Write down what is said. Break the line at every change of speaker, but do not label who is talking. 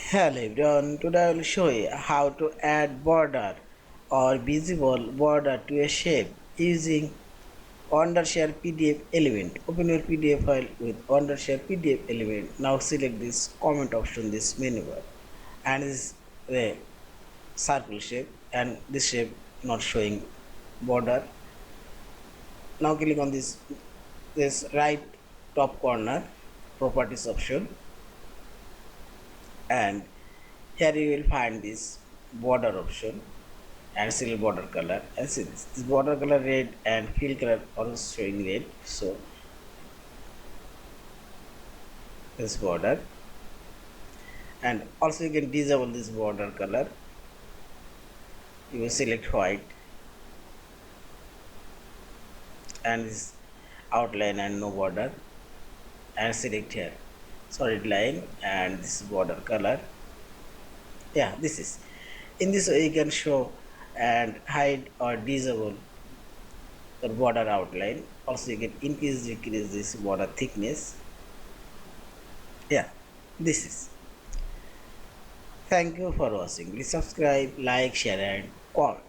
Hello everyone, today I will show you how to add border or visible border to a shape using Wondershare PDF element. Open your PDF file with Wondershare PDF element. Now select this comment option, this menu bar, and this is the circle shape, and this shape not showing border. Now click on this right top corner properties option, and here you will find this border option and select border color, and see this border color red and fill color also showing red. So this border, and also you can disable this border color. You will select white and this outline and no border, and select here solid line and this border color. Yeah, this is in this way you can show and hide or disable the border outline. Also you can increase decrease this border thickness. Yeah, this is. Thank you for watching. Please subscribe, like, share and comment.